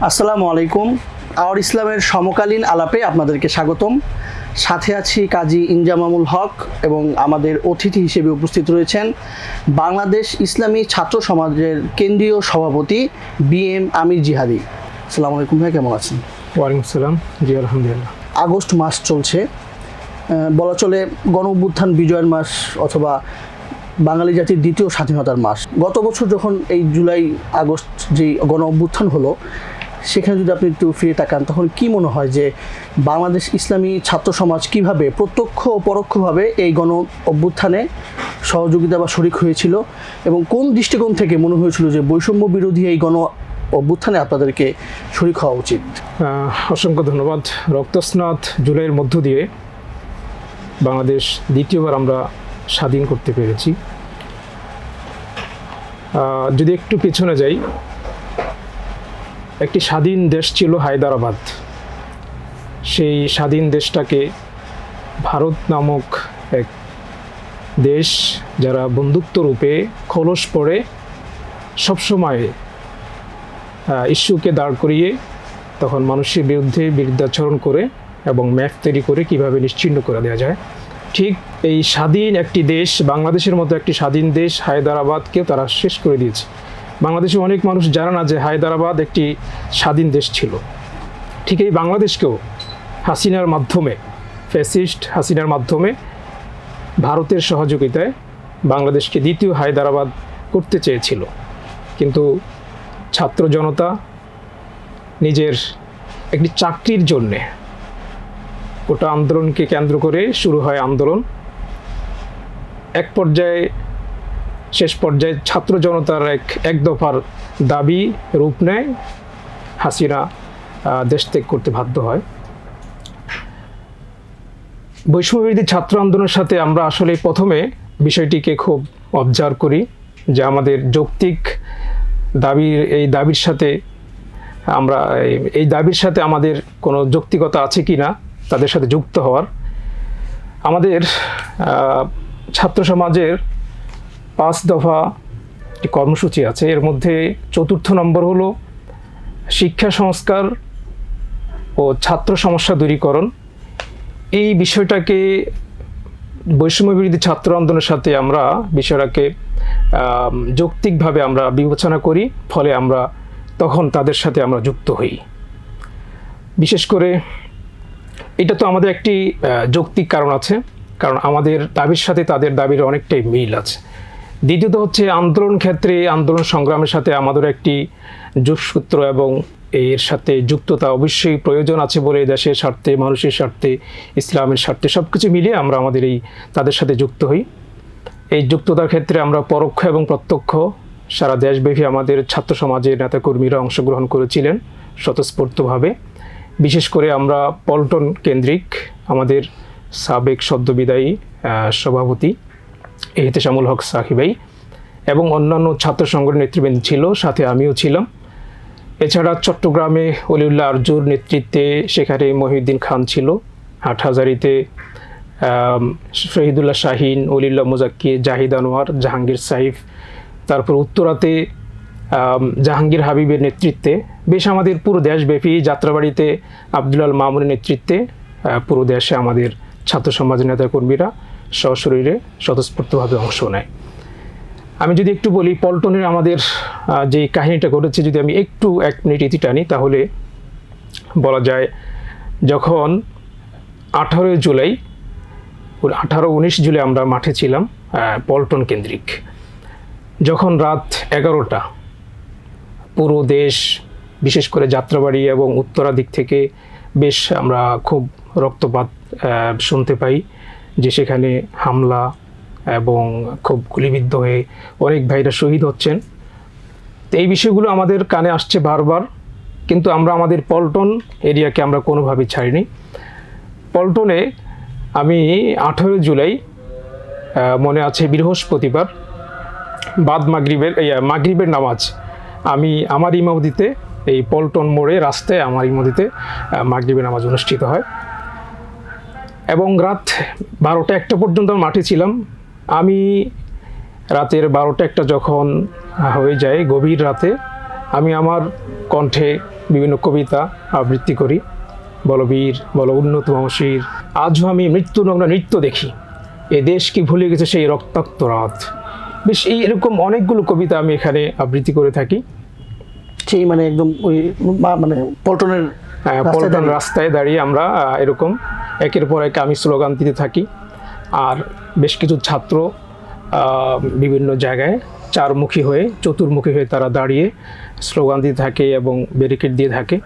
আসসালামু আলাইকুম। আওয়ার ইসলামের সমকালীন আলাপে আপনাদেরকে স্বাগতম। সাথে আছি কাজী ইনজামামুল হক এবং আমাদের অতিথি হিসেবে উপস্থিত রয়েছেন বাংলাদেশ ইসলামী ছাত্র সমাজের কেন্দ্রীয় সভাপতি বিএম আমির জিহাদি। আসসালামু আলাইকুম ভাই, কেমন আছেন? ওয়ালাইকুম আসসালাম। জি আলহামদুলিল্লাহ। আগস্ট মাস চলছে, বলা চলে গণ অভ্যুত্থান বিজয়ের মাস অথবা বাঙালি জাতির দ্বিতীয় স্বাধীনতার মাস। গত বছর যখন এই জুলাই আগস্ট যে গণ অভ্যুত্থান হলো, সেখানে যদি আপনি একটু ফিরে তাকান, তখন কি মনে হয় যে বাংলাদেশ ইসলামী ছাত্র সমাজ কীভাবে প্রত্যক্ষ ও পরোক্ষভাবে এই গণ অভ্যুত্থানে সহযোগিতা বা শরিক হয়েছিল এবং কোন দৃষ্টিকোণ থেকে মনে হয়েছিল যে বৈষম্য বিরোধী এই গণ অভ্যুত্থানে আপনাদেরকে শরিক হওয়া উচিত? অসংখ্য ধন্যবাদ। রক্তস্নাত জুলাইয়ের মধ্য দিয়ে বাংলাদেশ দ্বিতীয়বার আমরা স্বাধীন করতে পেরেছি। যদি একটু পেছনে যাই, একটি স্বাধীন দেশ ছিল হায়দ্রাবাদ। সেই স্বাধীন দেশটাকে ভারত নামক এক দেশ, যারা বন্ধুত্ব রূপে খোলস পড়ে সবসময় ইস্যুকে দাঁড় করিয়ে তখন মানুষের বিরুদ্ধে বিরুদ্ধাচরণ করে এবং ম্যাপ তৈরি করে কীভাবে নিশ্চিহ্ন করে দেওয়া যায়। ঠিক এই স্বাধীন একটি দেশ, বাংলাদেশের মতো একটি স্বাধীন দেশ হায়দ্রাবাদকেও তারা শেষ করে দিয়েছে। বাংলাদেশে অনেক মানুষ জানে না যে হায়দ্রাবাদ একটি স্বাধীন দেশ ছিল। ঠিক এই বাংলাদেশকেও হাসিনার মাধ্যমে, ফ্যাসিস্ট হাসিনার মাধ্যমে ভারতের সহযোগিতায় বাংলাদেশকে দ্বিতীয় হায়দ্রাবাদ করতে চেয়েছিল। কিন্তু ছাত্র জনতা নিজের একটি চাকরির জন্যে, গোটা আন্দোলনকে কেন্দ্র করে শুরু হয় আন্দোলন। শেষ পর্যায়ে ছাত্র জনতার এক দফার দাবি রূপ নেয়, হাসিনা দেশ ত্যাগ করতে বাধ্য হয়। বৈষম্যবিরোধী ছাত্র আন্দোলনের সাথে আমরা আসলে প্রথমে বিষয়টিকে খুব অবজার্ভ করি যে আমাদের যৌক্তিক দাবির সাথে আমাদের কোনো যৌক্তিকতা আছে কি না তাদের সাথে যুক্ত হওয়ার। আমাদের ছাত্র সমাজের 5 দফা একটি কর্মসূচি আছে। এর মধ্যে 4র্থ নম্বর হলো শিক্ষা সংস্কার ও ছাত্র সমস্যা দূরীকরণ। এই বিষয়টাকে বৈষম্যবিরোধী ছাত্র আন্দোলনের সাথে আমরা বিষয়টাকে যৌক্তিকভাবে আমরা বিবেচনা করি, ফলে আমরা তখন তাদের সাথে আমরা যুক্ত হই। বিশেষ করে এটা তো আমাদের একটি যৌক্তিক কারণ আছে, কারণ আমাদের দাবির সাথে তাদের দাবির অনেকটাই মিল আছে। দ্বিতীয়ত হচ্ছে আন্দোলন ক্ষেত্রে, আন্দোলন সংগ্রামের সাথে আমাদের একটি যোগসূত্র এবং এর সাথে যুক্ততা অবশ্যই প্রয়োজন আছে বলে দেশের স্বার্থে, মানুষের স্বার্থে, ইসলামের স্বার্থে সব কিছু মিলিয়ে আমরা তাদের সাথে যুক্ত হই। এই যুক্ততার ক্ষেত্রে আমরা পরোক্ষ এবং প্রত্যক্ষ সারা দেশব্যাপী আমাদের ছাত্র সমাজের নেতাকর্মীরা অংশগ্রহণ করেছিলেন স্বতঃস্ফূর্তভাবে। বিশেষ করে আমরা পল্টন কেন্দ্রিক আমাদের সাবেক সদ্যবিদায়ী সভাপতি এহতেশামুল হক সাকিব এবং অন্যান্য ছাত্র সংগঠনের নেতৃবৃন্দ ছিল, সাথে আমিও ছিলাম। এছাড়া চট্টগ্রামে অলিউল্লাহ আরজুর নেতৃত্বে সেখানে মহিউদ্দিন খান ছিল, হাটহাজারীতে শহীদুল্লাহ শাহিন, অলিউল্লাহ মুজাক্কির, জাহিদ আনোয়ার, জাহাঙ্গীর সাইফ, তারপর উত্তরাতে জাহাঙ্গীর হাবিবের নেতৃত্বে, বেশ আমাদের পুরো দেশব্যাপী যাত্রাবাড়িতে আব্দুল মামুনের নেতৃত্বে পুরো দেশে আমাদের ছাত্র সমাজের নেতাকর্মীরা সশরীরে স্বতঃস্ফূর্তভাবে অংশ নেয়। আমি যদি একটু বলি পল্টনের আমাদের যে কাহিনীটা ঘটেছে, যদি আমি একটু 1 মিনিট ইতি টানি, তাহলে বলা যায় যখন 18 জুলাই 18-19 জুলাই আমরা মাঠে ছিলাম পল্টন কেন্দ্রিক, যখন রাত 11টা পুরো দেশ, বিশেষ করে যাত্রাবাড়ি এবং উত্তরা দিক থেকে বেশ আমরা খুব রক্তপাত শুনতে পাই যে সেখানে হামলা এবং খুব গুলিবিদ্ধ হয়ে অনেক ভাইরা শহীদ হচ্ছেন। তো এই বিষয়গুলো আমাদের কানে আসছে বারবার, কিন্তু আমরা আমাদের পল্টন এরিয়াকে আমরা কোনোভাবেই ছাড়িনি। পল্টনে আমি 18 জুলাই মনে আছে বৃহস্পতিবার বাদ মাগরিবের নামাজ আমি আমার ইমামতিতে এই পল্টন মোড়ে রাস্তায় আমার ইমামতিতে মাগরিবের নামাজ অনুষ্ঠিত হয় এবং রাত 12টা-1টা পর্যন্ত মাঠে ছিলাম। আমি রাতের 12টা-1টা যখন হয়ে যায়, গভীর রাতে, আমি আমার কণ্ঠে বিভিন্ন কবিতা আবৃত্তি করি। বলো বীর, বলো উন্নত মমশির, আজও আমি মৃত্যুনগ্ন নৃত্য দেখি, এ দেশ কি ভুলে গেছে সেই রক্তাক্ত রাত। বেশ এরকম অনেকগুলো কবিতা আমি এখানে আবৃত্তি করে থাকি। সেই মানে একদম ওই মানে পল্টনের পল্টন রাস্তায় দাঁড়িয়ে আমরা এরকম একের পর এক আমি স্লোগান দিতে থাকি। আর বেশ কিছু ছাত্র বিভিন্ন জায়গায় চারমুখী হয়ে চতুর্মুখী হয়ে তারা দাঁড়িয়ে স্লোগান দিতে থাকে এবং ব্যারিকেড দিয়ে থাকে।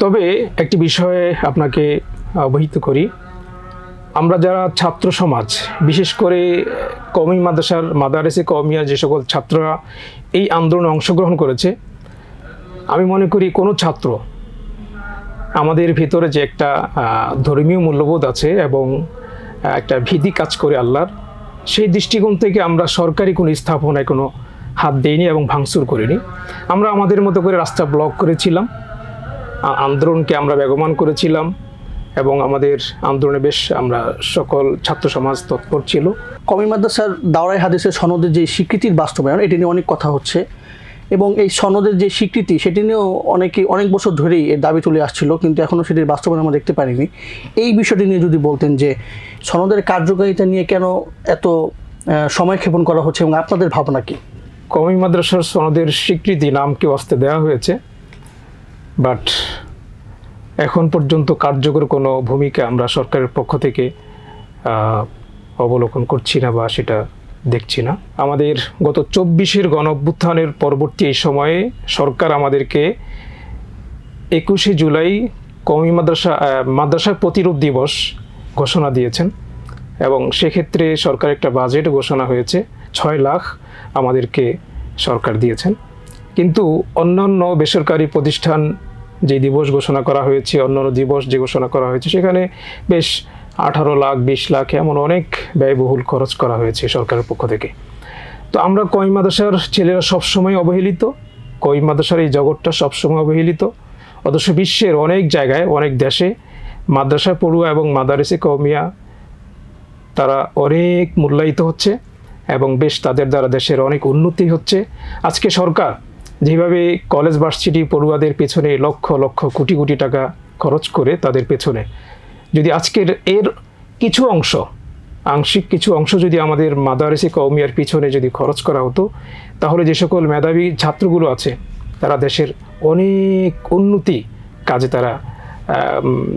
তবে একটি বিষয়ে আপনাকে অবহিত করি, আমরা যারা ছাত্র সমাজ, বিশেষ করে কওমি মাদারেসে কওমিয়া যে সকল ছাত্ররা এই আন্দোলনে অংশগ্রহণ করেছে, আমি মনে করি কোনো ছাত্র আমাদের ভিতরে যে একটা ধর্মীয় মূল্যবোধ আছে এবং একটা ভীতি কাজ করে আল্লাহর, সেই দৃষ্টিকোণ থেকে আমরা সরকারি কোনো স্থাপনায় কোনো হাত দিইনি এবং ভাঙচুর করিনি। আমরা আমাদের মতো করে রাস্তা ব্লক করেছিলাম, আন্দোলনকে আমরা বেগমান করেছিলাম এবং আমাদের আন্দোলনে বেশ আমরা সকল ছাত্র সমাজ তৎপর ছিল। কওমি মাদ্রাসার দাওরায়ে হাদিসের সনদের যে স্বীকৃতির বাস্তবায়ন, এটি নিয়ে অনেক কথা হচ্ছে এবং এই সনদের যে স্বীকৃতি সেটি নিয়েও অনেক বছর ধরেই এর দাবি তুলে আসছিল, কিন্তু এখনও সেটির বাস্তবায়ন আমরা দেখতে পারিনি। এই বিষয়টি নিয়ে যদি বলতেন যে সনদের কার্যকারিতা নিয়ে কেন এত সময় ক্ষেপণ করা হচ্ছে এবং আপনাদের ভাবনা কি? কওমি মাদ্রাসার সনদের স্বীকৃতি নামকে অস্তে দেওয়া হয়েছে, বাট এখন পর্যন্ত কার্যকর কোনো ভূমিকা আমরা সরকারের পক্ষ থেকে অবলোকন করছি না বা সেটা দেখছি না। আমাদের গত 24-এর গণঅভ্যুত্থানের পরবর্তী এই সময়ে সরকার আমাদেরকে 21শে জুলাই কওমি মাদ্রাসার প্রতিরোধ দিবস ঘোষণা দিয়েছেন এবং সেক্ষেত্রে সরকার একটা বাজেট ঘোষণা হয়েছে, 6 লাখ আমাদেরকে সরকার দিয়েছেন। কিন্তু অন্যান্য বেসরকারি প্রতিষ্ঠান যে দিবস ঘোষণা করা হয়েছে, অন্যান্য দিবস যে ঘোষণা করা হয়েছে, সেখানে বেশ 18 লাখ 20 লাখ এমন অনেক ব্যয়বহুল খরচ করা হয়েছে সরকারের পক্ষ থেকে। তো আমরা কওমি মাদ্রাসার ছেলেরা সবসময় অবহেলিত, কওমি মাদ্রাসার এই জগৎটা সবসময় অবহেলিত, অথচ বিশ্বের অনেক জায়গায় অনেক দেশে মাদ্রাসা পড়ুয়া এবং মাদারেসে কওমিয়া তারা অনেক মূল্যায়িত হচ্ছে এবং বেশ তাদের দ্বারা দেশের অনেক উন্নতি হচ্ছে। আজকে সরকার যেভাবে কলেজ ভার্সিটি পড়ুয়াদের পেছনে লক্ষ লক্ষ কোটি কোটি টাকা খরচ করে তাদের পেছনে, যদি আজকের এর কিছু অংশ, আংশিক কিছু অংশ যদি আমাদের মাদারেসে কওমিয়ার পিছনে যদি খরচ করা হতো, তাহলে যে সকল মেধাবী ছাত্রগুলো আছে তারা দেশের অনেক উন্নতি কাজে তারা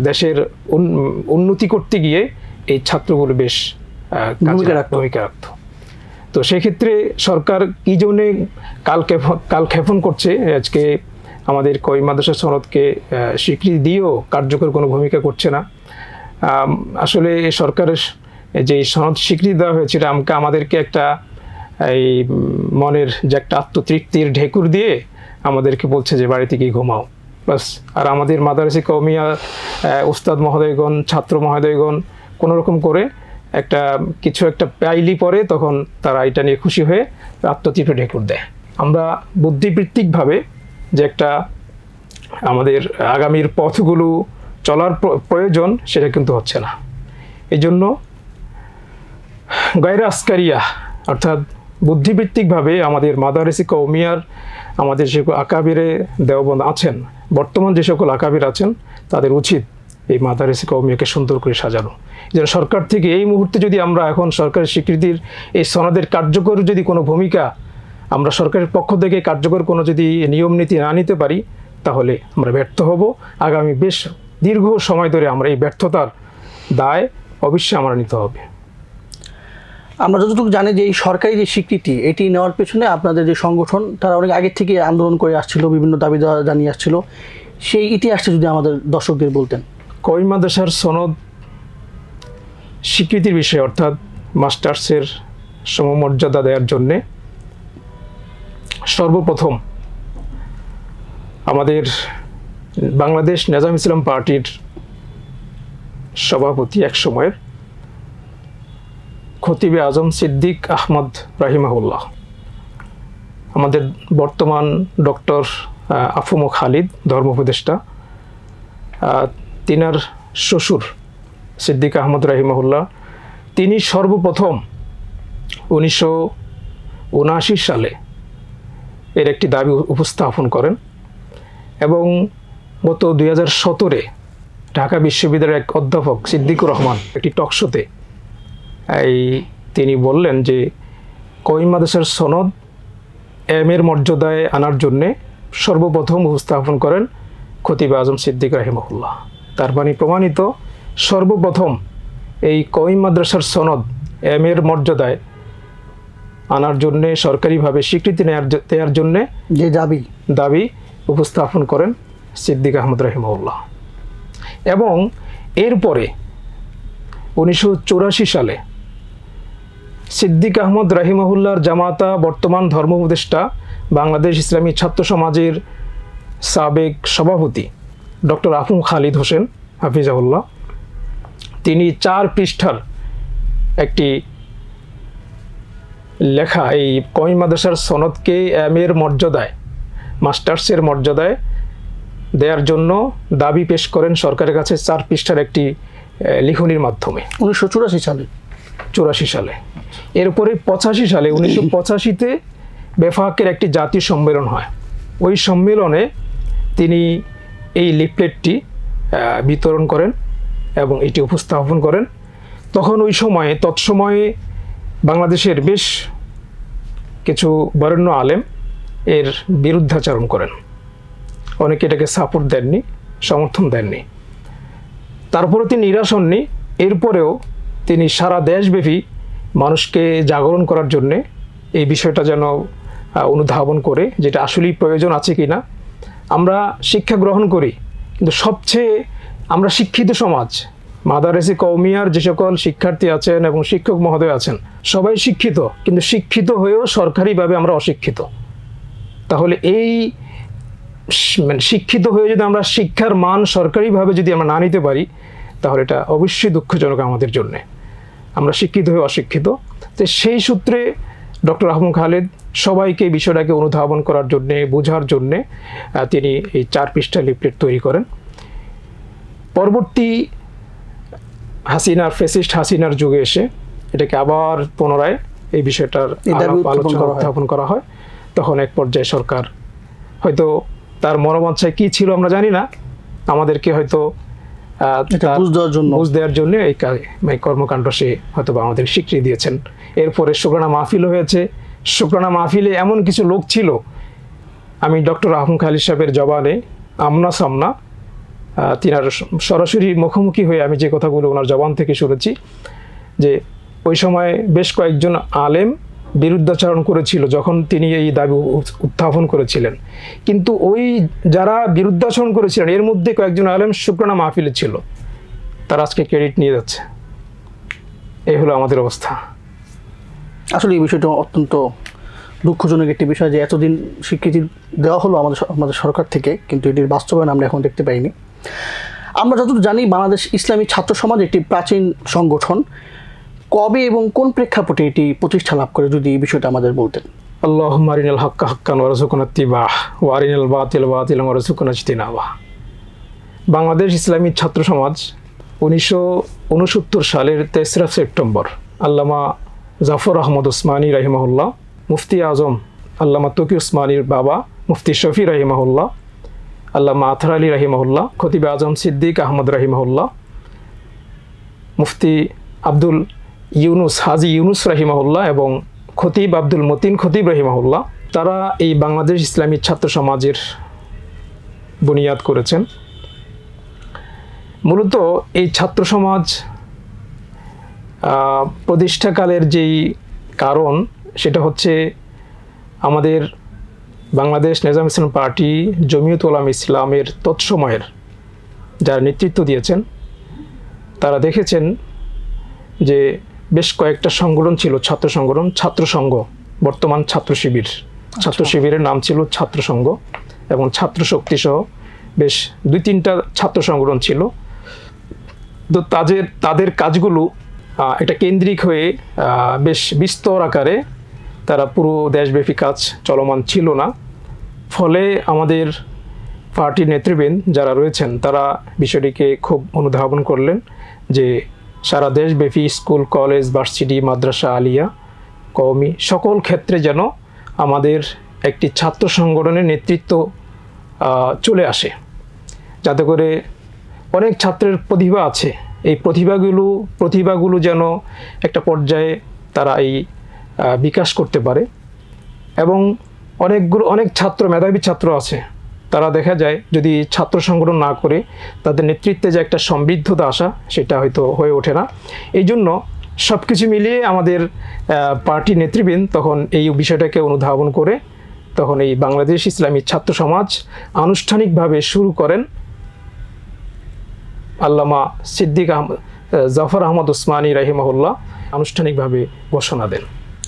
দেশের উন্নতি করতে গিয়ে এই ছাত্রগুলো বেশ ভূমিকা রাখত। তো সেক্ষেত্রে সরকার কী জন্যে কালক্ষেপণ করছে, আজকে আমাদের কওমি মাদ্রাসা সনদকে স্বীকৃতি দিয়েও কার্যকর কোনো ভূমিকা করছে না। আসলে সরকারের যে সনদ স্বীকৃতি দেওয়া হয়েছে, এটা আমাদেরকে একটা এই মনের যে একটা আত্মতৃপ্তির ঢেকুর দিয়ে আমাদেরকে বলছে যে বাড়িতে গিয়ে ঘুমাও বাস। আর আমাদের মাদারেসে কওমিয়া উস্তাদ মহোদয়গণ, ছাত্র মহোদয়গণ কোনো রকম করে কিছু একটা পাইলি পরে তখন তারা এটা নিয়ে খুশি হয়ে আত্মতৃপ্তি ঢেকুর দেয়। আমরা বুদ্ধিবৃত্তিকভাবে যে একটা আমাদের আগামীর পথগুলো চলার প্রয়োজন, সেটা কিন্তু হচ্ছে না। এই জন্য গায়রে আসকারিয়া অর্থাৎ বুদ্ধিবৃত্তিকভাবে আমাদের মাদারেসে কওমিয়ার আমাদের যে আকাবিরে দেওবন্দ আছেন, বর্তমান যে সকল আকাবির আছেন, তাদের উচিত এই মাদারেসে কওমিয়াকে সুন্দর করে সাজানো। যেন সরকার থেকে এই মুহূর্তে যদি আমরা এখন সরকারের স্বীকৃতির এই সনদের কার্যকর যদি কোনো ভূমিকা আমরা সরকারের পক্ষ থেকে কার্যকর কোনো যদি নিয়ম নীতি না নিতে পারি, তাহলে আমরা ব্যর্থ হব। আগামী বেশ দীর্ঘ সময় ধরে আমরা এই ব্যর্থতার দায় অবশ্যই আমরা নিতে হবে। আমরা যতটুকু জানি যে এই সরকারি যে স্বীকৃতি, এটি নেওয়ার পেছনে আপনাদের যে সংগঠন, তারা অনেক আগে থেকে আন্দোলন করে আসছিল, বিভিন্ন দাবি জানিয়ে আসছিল, সেই ইতিহাসটা যদি আমাদের দর্শকদের বলতেন। কওমি মাদ্রাসার সনদ স্বীকৃতির বিষয়ে অর্থাৎ মাস্টার্সের সমমর্যাদা দেওয়ার জন্যে সর্বপ্রথম আমাদের বাংলাদেশ নেজাম ইসলাম পার্টির সভাপতি এক সময়ের খতিবে আজম সিদ্দিক আহমদ রাহিমাহুল্লাহ, আমাদের বর্তমান ডক্টর আফম খালিদ ধর্ম উপদেষ্টা, তিনার শ্বশুর সিদ্দিক আহমদ রাহিমাহুল্লাহ, তিনি সর্বপ্রথম 1979 সালে এর একটি দাবি উপস্থাপন করেন এবং গত 2017 ঢাকা বিশ্ববিদ্যালয়ের এক অধ্যাপক সিদ্দিকুর রহমান একটি টকশোতে তিনি বললেন যে কওমি মাদ্রাসার সনদ এর মর্যাদায় আনার জন্যে সর্বপ্রথম উপস্থাপন করেন খতিব আজম সিদ্দিক রাহিমাহুল্লাহ। তার মানে প্রমাণিত সর্বপ্রথম এই কওমি মাদ্রাসার সনদ এর মর্যাদায় আনার জন্যে সরকারিভাবে স্বীকৃতি দেওয়ার জন্যে যে দাবি উপস্থাপন করেন সিদ্দিক আহমদ রাহিমাহুল্লাহ। এবং এরপরে 1984 সালে সিদ্দিক আহমদ রাহিমাহুল্লাহর জামাতা বর্তমান ধর্ম উপদেষ্টা বাংলাদেশ ইসলামী ছাত্র সমাজের সাবেক সভাপতি ডক্টর আফম খালিদ হোসেন হাফিজাহুল্লাহ, তিনি 4 পৃষ্ঠার একটি লেখা এই কওমি মাদ্রাসার সনদকে এর মর্যাদায়, মাস্টার্সের মর্যাদায় দেওয়ার জন্য দাবি পেশ করেন সরকারের কাছে 4 পৃষ্ঠার একটি লিখনির মাধ্যমে 1984 সালে। এরপরে 1985-তে বেফাকের একটি জাতীয় সম্মেলন হয়। ওই সম্মেলনে তিনি এই লিফলেটটি বিতরণ করেন এবং এটি উপস্থাপন করেন। তখন তৎসময়ে বাংলাদেশের বেশ কিছু বরেণ্য আলেম এর বিরুদ্ধাচরণ করেন, অনেকে এটাকে সাপোর্ট দেননি, সমর্থন দেননি। তারপরে তিনি নিরাশ হননি। এরপরেও তিনি সারা দেশব্যাপী মানুষকে জাগরণ করার জন্যে এই বিষয়টা যেন অনুধাবন করে যেটা আসলেই প্রয়োজন আছে কি না। আমরা শিক্ষা গ্রহণ করি, কিন্তু সবচেয়ে আমরা শিক্ষিত সমাজ, মাদারেসে কওমিয়ার যে সকল শিক্ষার্থী আছেন এবং শিক্ষক মহোদয় আছেন সবাই শিক্ষিত, কিন্তু শিক্ষিত হয়েও সরকারিভাবে আমরা অশিক্ষিত। তাহলে এই শিক্ষিত হয়ে যদি আমরা শিক্ষার মান সরকারিভাবে যদি আমরা না নিতে পারি, তাহলে এটা অবশ্যই দুঃখজনক আমাদের জন্যে। আমরা শিক্ষিত হয়ে অশিক্ষিত। তো সেই সূত্রে ডক্টর আহমদ খালেদ সবাইকে বিষয়টাকে অনুধাবন করার জন্যে, বোঝার জন্যে তিনি এই 4 পৃষ্ঠা লিফলেট তৈরি করেন। পরবর্তী ফ্যাসিস্ট হাসিনার যুগে এসে এটাকে আবার পুনরায় এই বিষয়টার আলোচনা উত্থাপন করা হয়। তখন এক পর্যায়ে সরকার হয়তো তার মনোবাঞ্ছায় কী ছিল আমরা জানি না, আমাদেরকে হয়তো বুঝ দেওয়ার জন্য এই কর্মকাণ্ড সে হয়তো আমাদের স্বীকৃতি দিয়েছেন। এরপরে শুকরানা মাহফিল হয়েছে। শুকরানা মাহফিলে এমন কিছু লোক ছিল, আমি ডক্টর আহমদ খালিদ সাহেবের জবানে আমনা সামনা তিনার সরাসরি মুখোমুখি হয়ে আমি যে কথাগুলো ওনার জবান থেকে শুনেছি, যে ওই সময় বেশ কয়েকজন আলেম বিরুদ্ধাচরণ করেছিল যখন তিনি এই দাবি উত্থাপন করেছিলেন। কিন্তু ওই যারা বিরুদ্ধাচরণ করেছিলেন এর মধ্যে কয়েকজন আলেম শুকরানা মাহফিলে ছিল, তারা আজকে ক্রেডিট নিয়ে যাচ্ছে। এই হলো আমাদের অবস্থা। আসলে এই বিষয়টা অত্যন্ত দুঃখজনক একটি বিষয় যে এতদিন স্বীকৃতি দেওয়া হলো আমাদের সরকার থেকে, কিন্তু এটির বাস্তবায়ন আমরা এখন দেখতে পাইনি। আমরা যতটুকু জানি বাংলাদেশ ইসলামী ছাত্র সমাজ একটি প্রাচীন সংগঠন। কবে এবং কোন প্রেক্ষাপটে এটি প্রতিষ্ঠা লাভ করে, যদি এই বিষয়টা আমাদের বলতেন। আল্লাহুম্মা আরিনাল হাক্কা হাক্কান ওয়ারযুকনা ইত্তিবাহ ওয়া আরিনাল বাতিলা বাতিলান ওয়ারযুকনা ইজতিনাবাহ। বাংলাদেশ ইসলামী ছাত্র সমাজ 1969 সালের 3রা সেপ্টেম্বর আল্লামা জাফর আহমদ ওসমানী রাহিমাহুল্লাহ, মুফতি আজম আল্লামা তকি ওসমানীর বাবা মুফতি শফি রাহিমাহুল্লাহ, আল্লামা আথর আলী রাহিমাহুল্লাহ, খতিব আজম সিদ্দিক আহমদ রাহিমাহুল্লাহ, মুফতি হাজি ইউনুস রাহিমাহুল্লাহ এবং খতিব আব্দুল মতিন খতিব রাহিমাহুল্লাহ, তারা এই বাংলাদেশ ইসলামী ছাত্র সমাজের বুনিয়াদ করেছেন। মূলত এই ছাত্র সমাজ প্রতিষ্ঠাকালের যেই কারণ, সেটা হচ্ছে আমাদের বাংলাদেশ নিজাম ইসলাম পার্টি, জমিয়ত উলামা ইসলামের তৎসময়ের যারা নেতৃত্ব দিয়েছেন, তারা দেখেছেন যে বেশ কয়েকটা সংগঠন ছিল, ছাত্র সংগঠন, ছাত্র সংঘ, বর্তমান ছাত্র শিবির, ছাত্র শিবিরের নাম ছিল ছাত্র সংঘ, এবং ছাত্র শক্তি সহ বেশ 2-3টা ছাত্র সংগঠন ছিল। তো তাদের কাজগুলো এটা কেন্দ্রিক হয়ে বেশ বিস্তর আকারে তারা পুরো দেশব্যাপী কাজ চলমান ছিল না। ফলে আমাদের পার্টির নেতৃবৃন্দ যারা রয়েছেন তারা বিষয়টিকে খুব অনুধাবন করলেন যে সারা দেশব্যাপী স্কুল, কলেজ, ভার্সিটি, মাদ্রাসা, আলিয়া, কওমি সকল ক্ষেত্রে যেন আমাদের একটি ছাত্র সংগঠনের নেতৃত্ব চলে আসে। যাতে করে অনেক ছাত্রের প্রতিভা আছে, এই প্রতিভাগুলো যেন একটা পর্যায়ে তারা এই বিকাশ করতে পারে। এবং অনেক ছাত্র, মেধাবী ছাত্র আছে, তারা দেখা যায় যদি ছাত্র সংগঠন না করে তাদের নেতৃত্বে যে একটা সমৃদ্ধতা আসা, সেটা হয়তো হয়ে ওঠে না। এই জন্য সব কিছু মিলিয়ে আমাদের পার্টি নেতৃবৃন্দ তখন এই বিষয়টাকে অনুধাবন করে তখন এই বাংলাদেশ ইসলামী ছাত্র সমাজ আনুষ্ঠানিকভাবে শুরু করেন। আল্লামা সিদ্দিক জাফর আহমদ ওসমানী রাহিমাহুল্লাহ আনুষ্ঠানিকভাবে ঘোষণা দেন।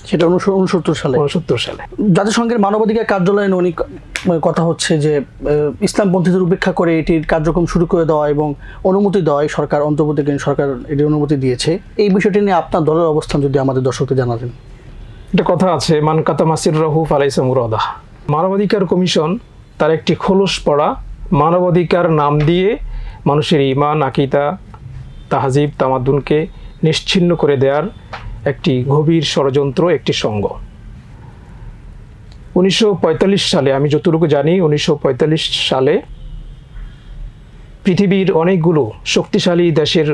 সেটা 1969 সালে। 69 সালে জাতিসংঘের মানবাধিকার কার্যালয়ে অনেক কথা হচ্ছে যে ইসলামপন্থীদের উপেক্ষা করে এটির কার্যক্রম শুরু করে দেওয়া এবং অনুমতি দেওয়ায় সরকার, অন্তর্বর্তীকালীন সরকার এটির অনুমতি দিয়েছে। এই বিষয়টি নিয়ে আপনার দলের অবস্থান যদি আমাদের দর্শকদের জানাতেন। একটা কথা আছে, মান কাতামাসির রাহু ফালাইসা মুরাদা। মানবাধিকার কমিশন তার একটি খোলস পড়া মানবাধিকার নাম দিয়ে মানুষের ঈমান, আকীদা, তাহজিব, তামাদ্দুনকে নিশ্চিহ্ন করে দেওয়ার একটি গভীর ষড়যন্ত্র, একটি সঙ্গ। 1945 সালে, আমি যতটুকু জানি 1945 সালে পৃথিবীর অনেকগুলো শক্তিশালী দেশের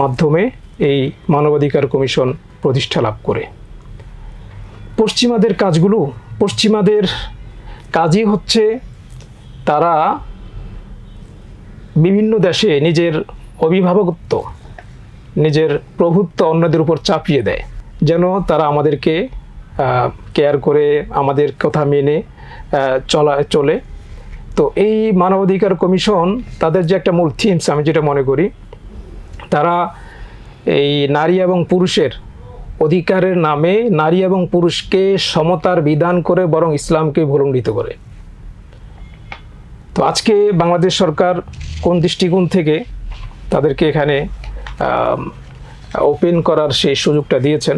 মাধ্যমে এই মানবাধিকার কমিশন প্রতিষ্ঠা লাভ করে। পশ্চিমাদের কাজই হচ্ছে তারা বিভিন্ন দেশে নিজের অভিভাবকত্ব, নিজের প্রভুত্ব অন্যদের উপর চাপিয়ে দেয়, যেন তারা আমাদেরকে কেয়ার করে, আমাদের কথা মেনে চলে। তো এই মানবাধিকার কমিশন তাদের যে একটা মূল থিমস, আমি যেটা মনে করি, তারা এই নারী এবং পুরুষের অধিকারের নামে নারী এবং পুরুষকে সমতার বিধান করে বরং ইসলামকে ভুলণ্ডিত করে। তো আজকে বাংলাদেশ সরকার কোন দৃষ্টিকোণ থেকে তাদেরকে এখানে ওপেন করার সেই সুযোগটা দিয়েছেন,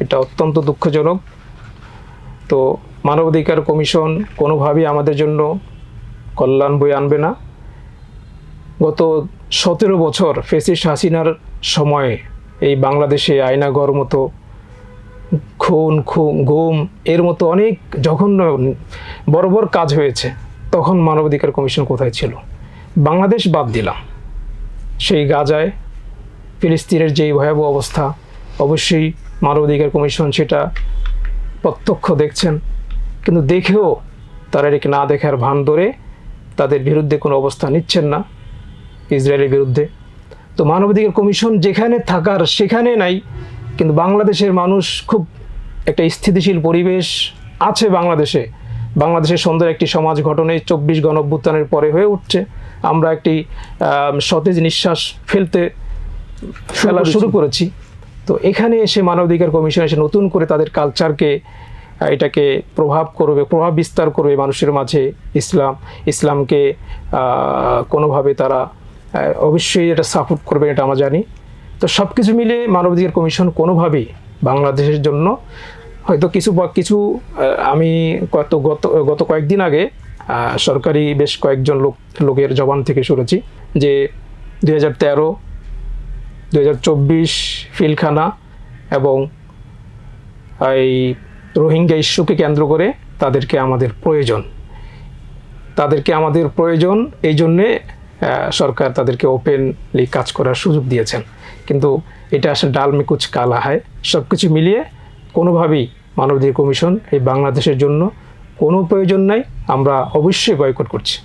এটা অত্যন্ত দুঃখজনক। তো মানবাধিকার কমিশন কোনোভাবেই আমাদের জন্য কল্যাণ বয়ে আনবে না। গত 17 বছর ফ্যাসিস্ট হাসিনার সময়ে এই বাংলাদেশে আয়নাঘর মতো, খুন, গুম, এর মতো অনেক জঘন্য বড় বড় কাজ হয়েছে। তখন মানবাধিকার কমিশন কোথায় ছিল? বাংলাদেশ বাদ দিলাম, সেই গাজায় ফিলিস্তিনের যেই ভয়াবহ অবস্থা, অবশ্যই মানবাধিকার কমিশন সেটা প্রত্যক্ষ দেখছেন, কিন্তু দেখেও তারা এটাকে না দেখার ভান ধরে তাদের বিরুদ্ধে কোনো অবস্থা নিচ্ছেন না, ইসরায়েলের বিরুদ্ধে। তো মানবাধিকার কমিশন যেখানে থাকার সেখানে নাই, কিন্তু বাংলাদেশের মানুষ খুব একটা স্থিতিশীল পরিবেশ আছে বাংলাদেশের সুন্দর একটি সমাজ গঠনে 24 গণঅভ্যুত্থানের পরে হয়ে উঠছে। আমরা একটি সতেজ নিঃশ্বাস ফেলা শুরু করেছি। তো এখানে এসে মানবাধিকার কমিশন এসে নতুন করে তাদের কালচারকে, এটাকে প্রভাব বিস্তার করবে মানুষের মাঝে, ইসলামকে কোনোভাবে তারা অবশ্যই এটা সাপোর্ট করবে, এটা আমরা জানি। তো সব কিছু মিলে মানবাধিকার কমিশন কোনোভাবেই বাংলাদেশের জন্য হয়তো কিছু আমি গত কয়েকদিন আগে সরকারি বেশ কয়েকজন লোকের জবান থেকে শুনেছি যে 2013, 2024 পিলখানা এবং এই রোহিঙ্গা ইস্যুকে কেন্দ্র করে তাদেরকে আমাদের প্রয়োজন, এই জন্যে সরকার তাদেরকে ওপেনলি কাজ করার সুযোগ দিয়েছেন। কিন্তু এটা আসলে ডাল মে কুচ কালা হয়। সব কিছু মিলিয়ে কোনোভাবেই মানবাধিকার কমিশন এই বাংলাদেশের জন্য কোনো প্রয়োজন নাই, আমরা অবশ্যই বয়কট করছি।